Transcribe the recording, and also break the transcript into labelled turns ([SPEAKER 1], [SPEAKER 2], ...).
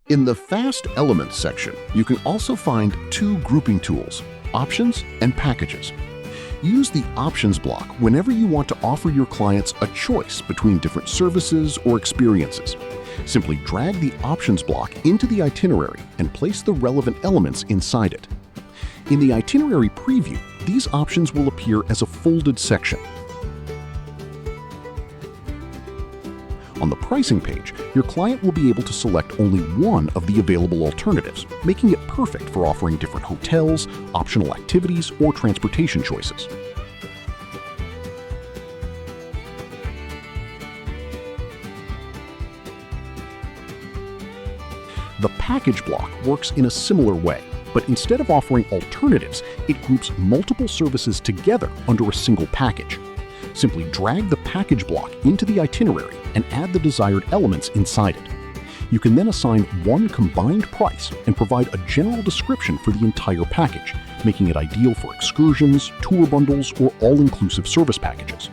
[SPEAKER 1] In the Fast Elements section, you can also find two grouping tools, Options and Packages. Use the Options block whenever you want to offer your clients a choice between different services or experiences. Simply drag the Options block into the itinerary and place the relevant elements inside it. In the itinerary preview, these options will appear as a folded section. On the pricing page, your client will be able to select only one of the available alternatives, making it perfect for offering different hotels, optional activities, or transportation choices. The package block works in a similar way, but instead of offering alternatives, it groups multiple services together under a single package. Simply drag the package block into the itinerary and add the desired elements inside it. You can then assign one combined price and provide a general description for the entire package, making it ideal for excursions, tour bundles, or all-inclusive service packages.